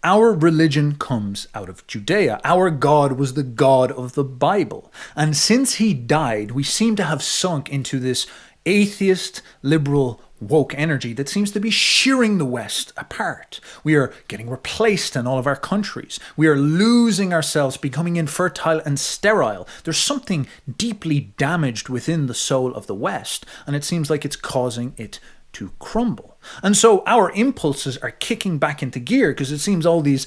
our religion comes out of Judea. Our God was the God of the Bible. And since he died, we seem to have sunk into this atheist, liberal, woke energy that seems to be shearing the West apart. We are getting replaced in all of our countries. We are losing ourselves, becoming infertile and sterile. There's something deeply damaged within the soul of the West, and it seems like it's causing it to crumble. And so our impulses are kicking back into gear because it seems all these,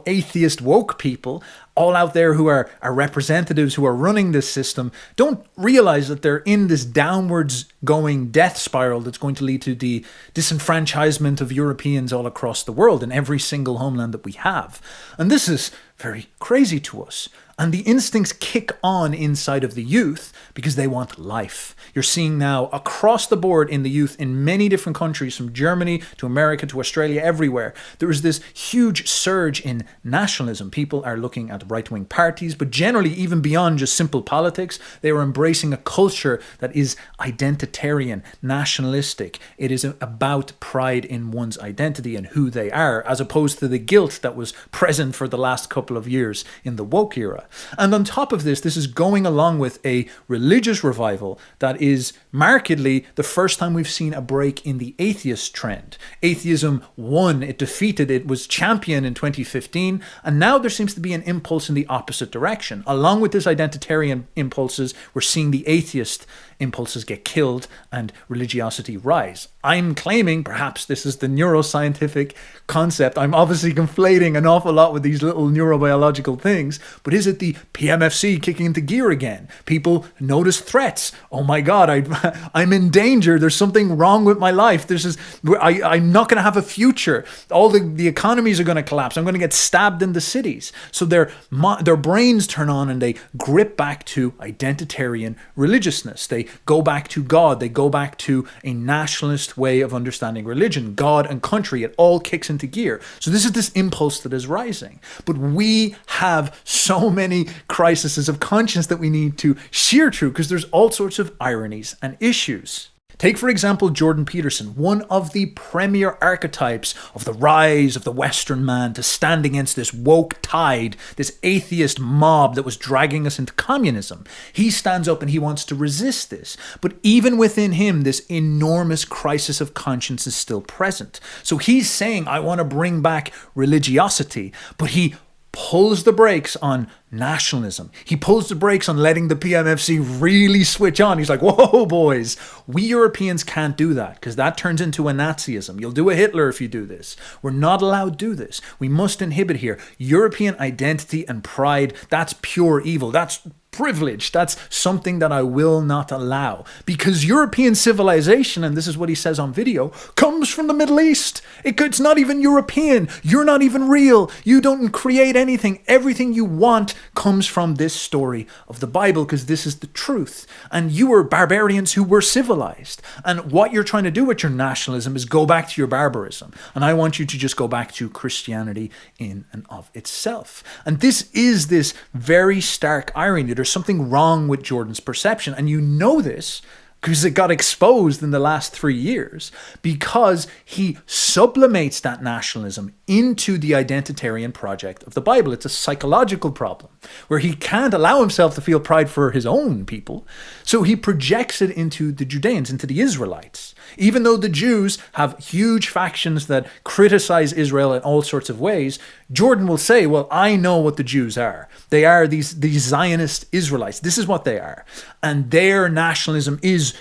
atheist woke people all out there who are representatives who are running this system don't realize that they're in this downwards going death spiral that's going to lead to the disenfranchisement of Europeans all across the world in every single homeland that we have. And this is very crazy to us. And the instincts kick on inside of the youth because they want life. You're seeing now across the board in the youth in many different countries, from Germany to America to Australia, everywhere, there is this huge surge in nationalism. People are looking at right-wing parties, but generally even beyond just simple politics, they are embracing a culture that is identitarian, nationalistic. It is about pride in one's identity and who they are, as opposed to the guilt that was present for the last couple of years in the woke era. And on top of this is going along with a religious revival that is markedly the first time we've seen a break in the atheist trend. Atheism won, it defeated, it was champion in 2015, and now there seems to be an impulse in the opposite direction. Along with this identitarian impulses, we're seeing the atheist impulses get killed and religiosity rise. I'm claiming perhaps this is the neuroscientific concept. I'm obviously conflating an awful lot with these little neurobiological things, but is it the PMFC kicking into gear again? People notice threats. Oh my God, I'm in danger. There's something wrong with my life. I'm not going to have a future. All the economies are going to collapse. I'm going to get stabbed in the cities. So their brains turn on and they grip back to identitarian religiousness. They go back to God. They go back to a nationalist way of understanding religion, God and country. It all kicks into gear. So this is this impulse that is rising. But we have so many crises of conscience that we need to shear through because there's all sorts of ironies and issues. Take, for example, Jordan Peterson, one of the premier archetypes of the rise of the Western man to stand against this woke tide, this atheist mob that was dragging us into communism. He stands up and he wants to resist this. But even within him, this enormous crisis of conscience is still present. So he's saying, I want to bring back religiosity, but he pulls the brakes on nationalism. He pulls the brakes on letting the PMFC really switch on. He's like, whoa, boys, we Europeans can't do that because that turns into a Nazism. You'll do a Hitler if you do this. We're not allowed to do this. We must inhibit here. European identity and pride, that's pure evil. That's privilege. That's something that I will not allow because European civilization, and this is what he says on video, comes from the Middle East. It's not even European. You're not even real. You don't create anything. Everything you want comes from this story of the Bible because this is the truth. And you were barbarians who were civilized. And what you're trying to do with your nationalism is go back to your barbarism. And I want you to just go back to Christianity in and of itself. And this is this very stark irony. There's something wrong with Jordan's perception. And you know this because it got exposed in the last 3 years because he sublimates that nationalism into the identitarian project of the Bible. It's a psychological problem where he can't allow himself to feel pride for his own people. So he projects it into the Judeans, into the Israelites. Even though the Jews have huge factions that criticize Israel in all sorts of ways, Jordan will say, well, I know what the Jews are. They are these Zionist Israelites. This is what they are. And their nationalism is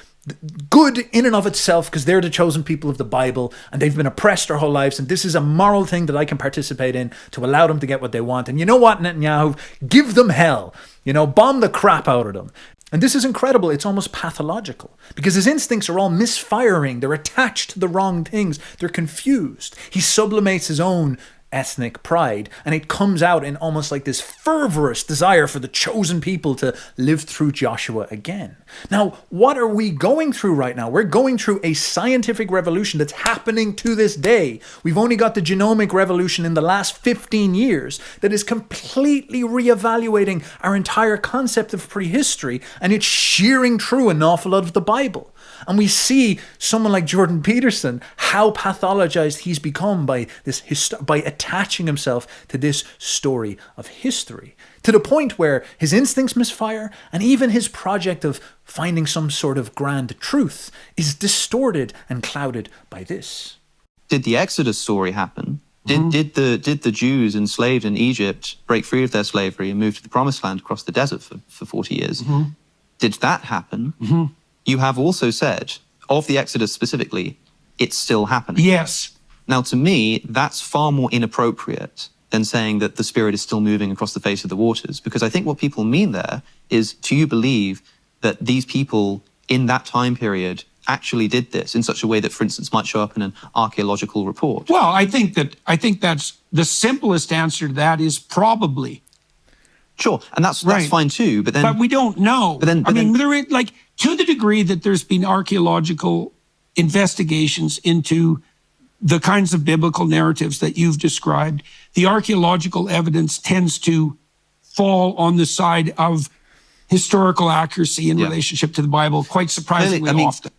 good in and of itself because they're the chosen people of the Bible and they've been oppressed their whole lives, and this is a moral thing that I can participate in to allow them to get what they want. And you know what, Netanyahu? Give them hell. Bomb the crap out of them. And this is incredible. It's almost pathological because his instincts are all misfiring. They're attached to the wrong things. They're confused. He sublimates his own ethnic pride, and it comes out in almost like this fervorous desire for the chosen people to live through Joshua again. Now, what are we going through right now? We're going through a scientific revolution that's happening to this day. We've only got the genomic revolution in the last 15 years that is completely reevaluating our entire concept of prehistory, and it's shearing through an awful lot of the Bible. And we see someone like Jordan Peterson, how pathologized he's become by by attaching himself to this story of history, to the point where his instincts misfire, and even his project of finding some sort of grand truth is distorted and clouded by this. Did the Exodus story happen? Did the Jews enslaved in Egypt break free of their slavery and move to the Promised Land across the desert for 40 years? Did that happen? You have also said, of the Exodus specifically, it's still happening. Yes. Now, to me, that's far more inappropriate than saying that the Spirit is still moving across the face of the waters, because I think what people mean there is, do you believe that these people in that time period actually did this in such a way that, for instance, might show up in an archaeological report? Well, I think that's the simplest answer to that is probably. Sure, and that's fine too. But we don't know. To the degree that there's been archaeological investigations into the kinds of biblical narratives that you've described, the archaeological evidence tends to fall on the side of historical accuracy in relationship to the Bible, quite surprisingly often.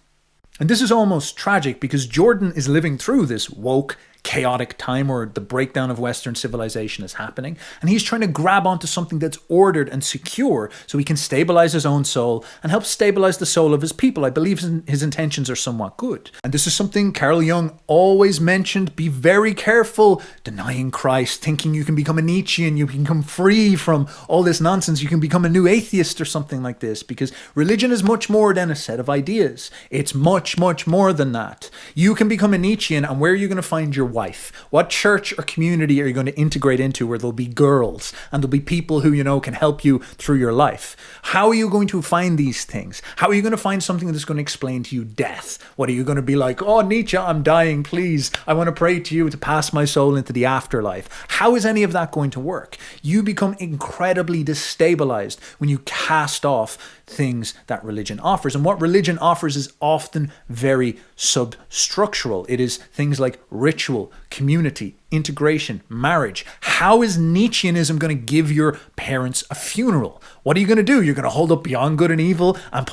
And this is almost tragic because Jordan is living through this woke, chaotic time where the breakdown of Western civilization is happening. And he's trying to grab onto something that's ordered and secure so he can stabilize his own soul and help stabilize the soul of his people. I believe his intentions are somewhat good. And this is something Carl Jung always mentioned. Be very careful denying Christ, thinking you can become a Nietzschean, you can become free from all this nonsense, you can become a new atheist or something like this, because religion is much more than a set of ideas. It's much, much more than that. You can become a Nietzschean, and where are you going to find your wife? What church or community are you going to integrate into where there'll be girls and there'll be people who, can help you through your life? How are you going to find these things? How are you going to find something that's going to explain to you death? What are you going to be like, oh, Nietzsche, I'm dying, please. I want to pray to you to pass my soul into the afterlife. How is any of that going to work? You become incredibly destabilized when you cast off things that religion offers. And what religion offers is often very substructural. It is things like ritual, community, integration, marriage. How is Nietzscheanism going to give your parents a funeral? What are you going to do? You're going to hold up Beyond Good and Evil and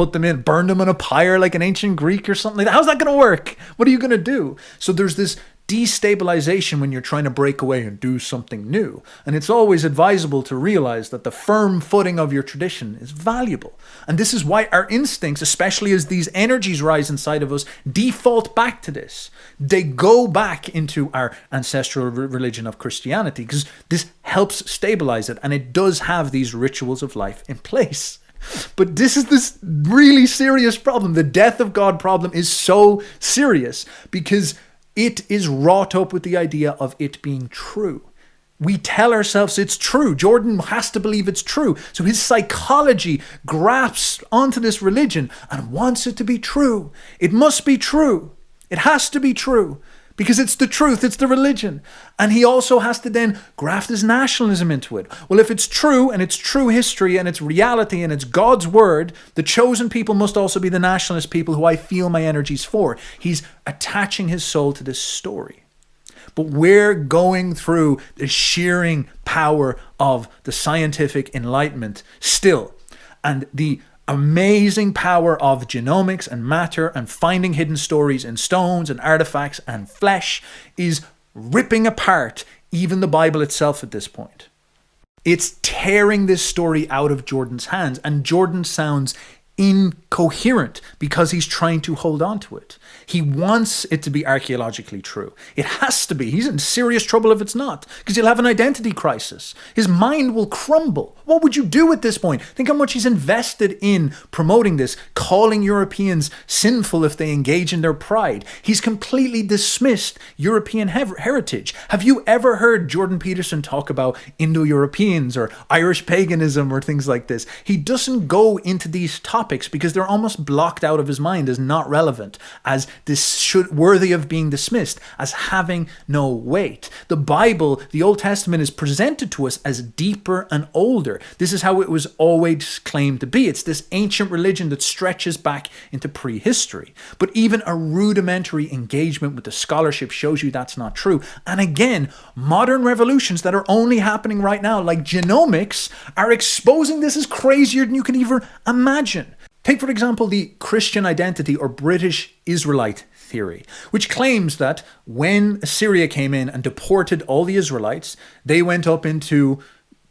burn them in a pyre like an ancient Greek or something like that? How's that going to work? What are you going to do? So there's this destabilization when you're trying to break away and do something new. And it's always advisable to realize that the firm footing of your tradition is valuable. And this is why our instincts, especially as these energies rise inside of us, default back to this. They go back into our ancestral religion of Christianity because this helps stabilize it, and it does have these rituals of life in place. But this is this really serious problem. The death of God problem is so serious because it is wrought up with the idea of it being true. We tell ourselves it's true. Jordan has to believe it's true. So his psychology grasps onto this religion and wants it to be true. It must be true. It has to be true because it's the truth. It's the religion. And he also has to then graft his nationalism into it. Well, if it's true and it's true history and it's reality and it's God's word, the chosen people must also be the nationalist people who I feel my energies for. He's attaching his soul to this story. But we're going through the shearing power of the scientific enlightenment still. And the amazing power of genomics and matter and finding hidden stories in stones and artifacts and flesh is ripping apart even the Bible itself at this point. It's tearing this story out of Jordan's hands, and Jordan sounds incoherent because he's trying to hold on to it. He wants it to be archaeologically true. It has to be. He's in serious trouble if it's not, because he'll have an identity crisis. His mind will crumble. What would you do at this point? Think how much he's invested in promoting this, calling Europeans sinful if they engage in their pride. He's completely dismissed European heritage. Have you ever heard Jordan Peterson talk about Indo-Europeans or Irish paganism or things like this? He doesn't go into these topics because they're almost blocked out of his mind as not relevant, as worthy of being dismissed, as having no weight. The Bible, the Old Testament, is presented to us as deeper and older. This is how it was always claimed to be. It's this ancient religion that stretches back into prehistory. But even a rudimentary engagement with the scholarship shows you that's not true. And again, modern revolutions that are only happening right now, like genomics, are exposing this as crazier than you can even imagine. Take, for example, the Christian identity or British Israelite theory, which claims that when Assyria came in and deported all the Israelites, they went up into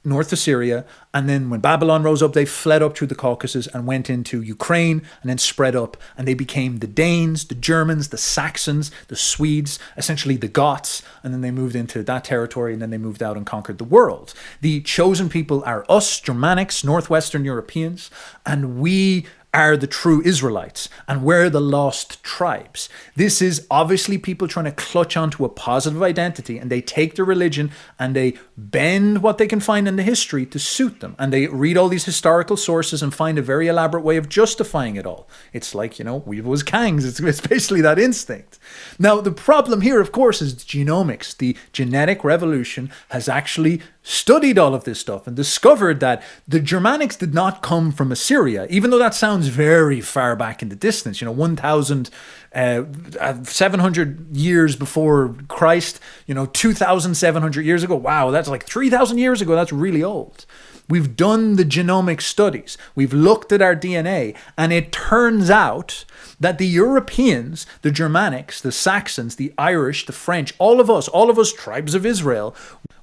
North Assyria, and then when Babylon rose up, they fled up through the Caucasus and went into Ukraine and then spread up, and they became the Danes, the Germans, the Saxons, the Swedes, essentially the Goths, and then they moved into that territory, and then they moved out and conquered the world. The chosen people are us, Germanics, Northwestern Europeans, and we are the true Israelites, and we're the lost tribes. This is obviously people trying to clutch onto a positive identity, and they take their religion and they bend what they can find in the history to suit them, and they read all these historical sources and find a very elaborate way of justifying it all. It's like, we was Kangs. It's basically that instinct. Now, the problem here, of course, is genomics. The genetic revolution has actually studied all of this stuff and discovered that the Germanics did not come from Assyria, even though that sounds very far back in the distance, 1,700 years before Christ, 2,700 years ago. Wow, that's like 3,000 years ago. That's really old. We've done the genomic studies. We've looked at our DNA, and it turns out that the Europeans, the Germanics, the Saxons, the Irish, the French, all of us tribes of Israel,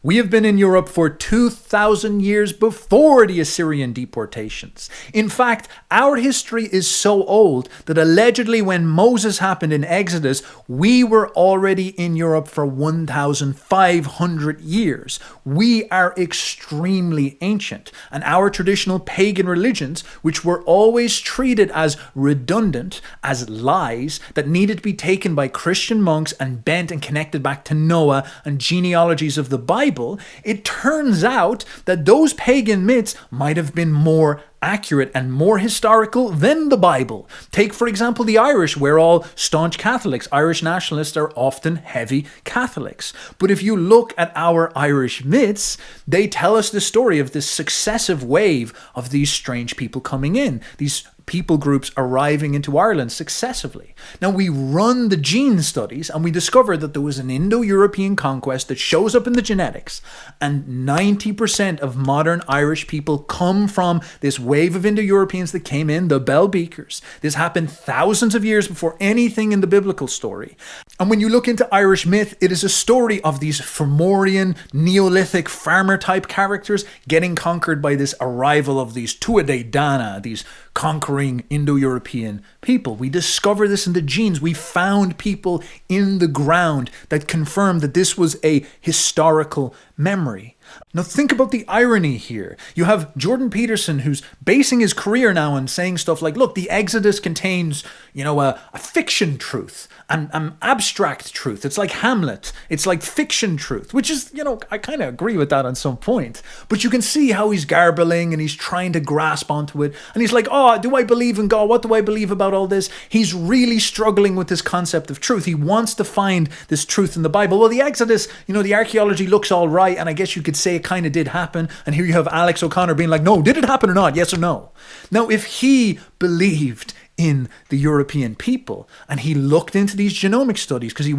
we have been in Europe for 2,000 years before the Assyrian deportations. In fact, our history is so old that allegedly when Moses happened in Exodus, we were already in Europe for 1,500 years. We are extremely ancient, and our traditional pagan religions, which were always treated as redundant, as lies that needed to be taken by Christian monks and bent and connected back to Noah and genealogies of the Bible, it turns out that those pagan myths might have been more accurate and more historical than the Bible. Take, for example, the Irish. We're all staunch Catholics. Irish nationalists are often heavy Catholics. But if you look at our Irish myths, they tell us the story of this successive wave of these strange people coming in, these people groups arriving into Ireland successively. Now, we run the gene studies and we discover that there was an Indo-European conquest that shows up in the genetics, and 90% of modern Irish people come from this wave of Indo-Europeans that came in, the Bell Beakers. This happened thousands of years before anything in the biblical story. And when you look into Irish myth, it is a story of these Fomorian, Neolithic farmer-type characters getting conquered by this arrival of these Tuatha Dana, these conquering Indo-European people. We discover this in the genes. We found people in the ground that confirmed that this was a historical memory. Now think about the irony here. You have Jordan Peterson, who's basing his career now on saying stuff like, look, the Exodus contains, a fiction truth, an abstract truth. It's like Hamlet. It's like fiction truth, which is, I kind of agree with that on some point. But you can see how he's garbling and he's trying to grasp onto it. And he's like, do I believe in God? What do I believe about all this? He's really struggling with this concept of truth. He wants to find this truth in the Bible. Well, the Exodus, the archaeology looks all right, and I guess you could say it kind of did happen. And here you have Alex O'Connor being like, no, did it happen or not? Yes or no? Now, if he believed in the European people and he looked into these genomic studies because he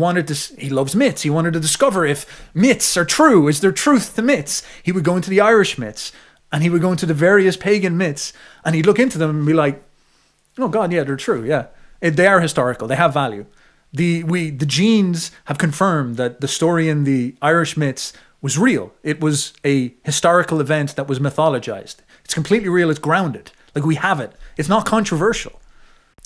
loves myths, he wanted to discover if myths are true, is there truth to myths, he would go into the Irish myths and he would go into the various pagan myths and he'd look into them and be like, oh God, yeah, they're true, yeah. They are historical, they have value. The genes have confirmed that the story in the Irish myths was real. It was a historical event that was mythologized. It's completely real. It's grounded. Like, we have it. It's not controversial.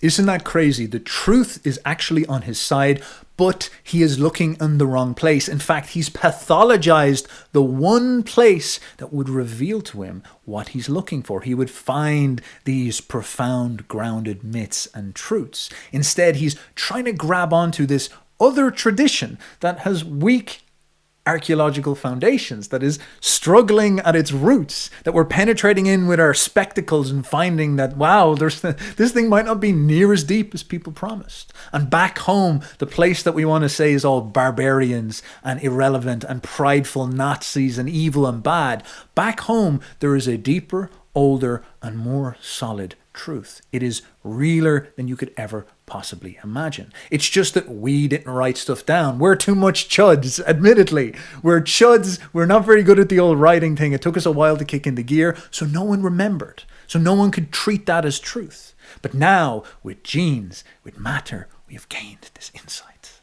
Isn't that crazy? The truth is actually on his side, but he is looking in the wrong place. In fact, he's pathologized the one place that would reveal to him what he's looking for. He would find these profound, grounded myths and truths. Instead, he's trying to grab onto this other tradition that has weak archaeological foundations, that is struggling at its roots, that we're penetrating in with our spectacles and finding that, wow, this thing might not be near as deep as people promised. And back home, the place that we want to say is all barbarians and irrelevant and prideful Nazis and evil and bad, back home there is a deeper, older and more solid truth. It is realer than you could ever possibly imagine. It's just that we didn't write stuff down. We're too much chuds, admittedly. We're chuds. We're not very good at the old writing thing. It took us a while to kick into gear, so no one remembered. So no one could treat that as truth. But now, with genes, with matter, we have gained this insight.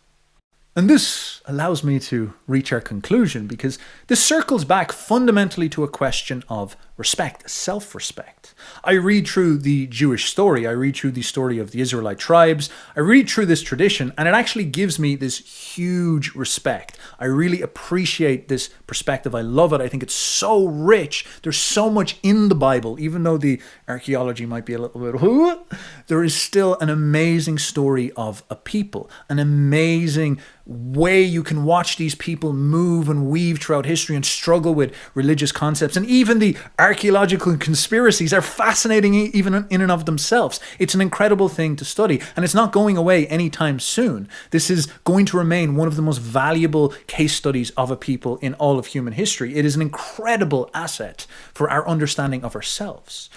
And this allows me to reach our conclusion, because this circles back fundamentally to a question of respect, self-respect. I read through the Jewish story, I read through the story of the Israelite tribes, I read through this tradition, and it actually gives me this huge respect. I really appreciate this perspective. I love it. I think it's so rich. There's so much in the Bible, even though the archaeology might be a little bit, there is still an amazing story of a people, an amazing way you can watch these people move and weave throughout history and struggle with religious concepts. And even the archaeological conspiracies are fascinating even in and of themselves. It's an incredible thing to study, and it's not going away anytime soon. This is going to remain one of the most valuable case studies of a people in all of human history. It is an incredible asset for our understanding of ourselves.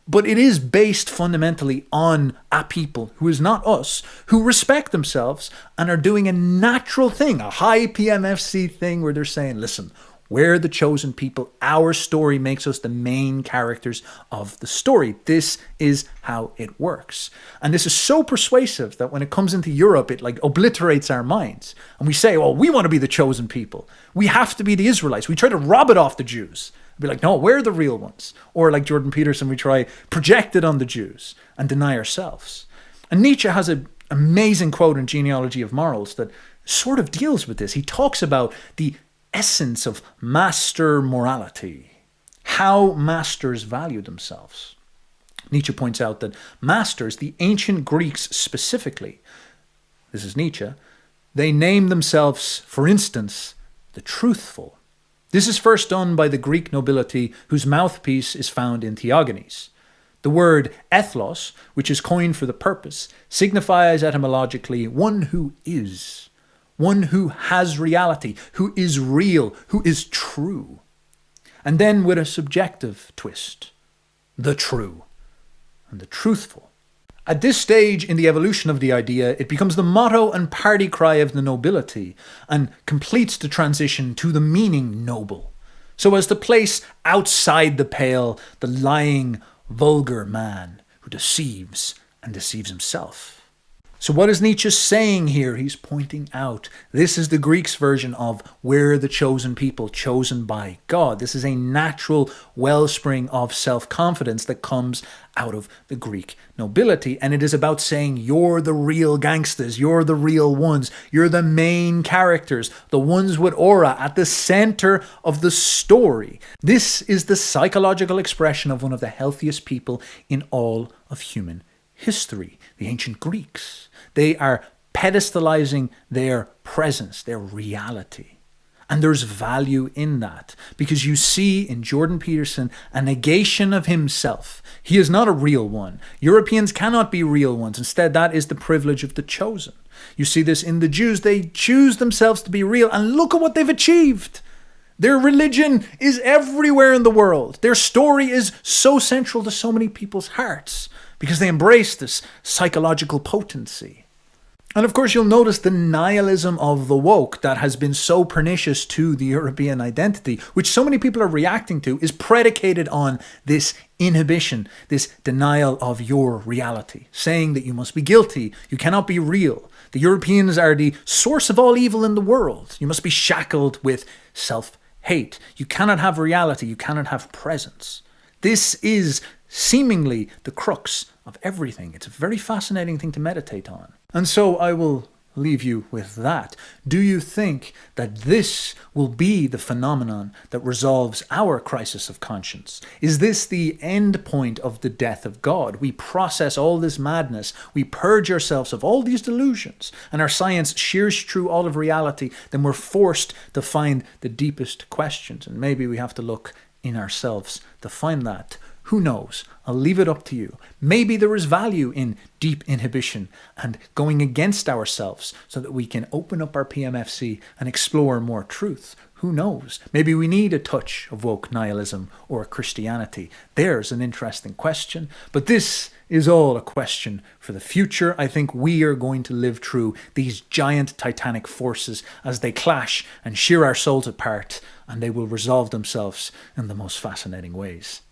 But it is based fundamentally on a people who is not us, who respect themselves and are doing a natural thing, a high PMFC thing where they're saying, listen, we're the chosen people. Our story makes us the main characters of the story. This is how it works. And this is so persuasive that when it comes into Europe, it like obliterates our minds. And we say, well, we want to be the chosen people. We have to be the Israelites. We try to rob it off the Jews. Be like, no, we're the real ones. Or like Jordan Peterson, we try project it on the Jews and deny ourselves. And Nietzsche has an amazing quote in Genealogy of Morals that sort of deals with this. He talks about the essence of master morality, how masters value themselves. Nietzsche points out that masters, the ancient Greeks specifically, this is Nietzsche, they name themselves, for instance, the truthful. This is first done by the Greek nobility whose mouthpiece is found in Theogonies. The word ethlos, which is coined for the purpose, signifies etymologically one who is, one who has reality, who is real, who is true. And then with a subjective twist, the true and the truthful. At this stage in the evolution of the idea, it becomes the motto and party cry of the nobility and completes the transition to the meaning noble, so as to place outside the pale the lying, vulgar man who deceives and deceives himself. So what is Nietzsche saying here? He's pointing out this is the Greeks' version of we're the chosen people, chosen by God. This is a natural wellspring of self-confidence that comes out of the Greek nobility. And it is about saying you're the real gangsters, you're the real ones, you're the main characters, the ones with aura at the center of the story. This is the psychological expression of one of the healthiest people in all of human history, the ancient Greeks. They are pedestalizing their presence, their reality. And there's value in that, because you see in Jordan Peterson a negation of himself. He is not a real one. Europeans cannot be real ones. Instead, that is the privilege of the chosen. You see this in the Jews. They choose themselves to be real, and look at what they've achieved. Their religion is everywhere in the world. Their story is so central to so many people's hearts because they embrace this psychological potency. And of course, you'll notice the nihilism of the woke that has been so pernicious to the European identity, which so many people are reacting to, is predicated on this inhibition, this denial of your reality, saying that you must be guilty, you cannot be real. The Europeans are the source of all evil in the world. You must be shackled with self-hate. You cannot have reality, you cannot have presence. This is seemingly the crux of everything. It's a very fascinating thing to meditate on. And so I will leave you with that. Do you think that this will be the phenomenon that resolves our crisis of conscience? Is this the end point of the death of God? We process all this madness, we purge ourselves of all these delusions, and our science shears through all of reality, then we're forced to find the deepest questions. And maybe we have to look in ourselves to find that. Who knows? I'll leave it up to you. Maybe there is value in deep inhibition and going against ourselves so that we can open up our PMFC and explore more truth. Who knows? Maybe we need a touch of woke nihilism or Christianity. There's an interesting question. But this is all a question for the future. I think we are going to live through these giant titanic forces as they clash and shear our souls apart, and they will resolve themselves in the most fascinating ways.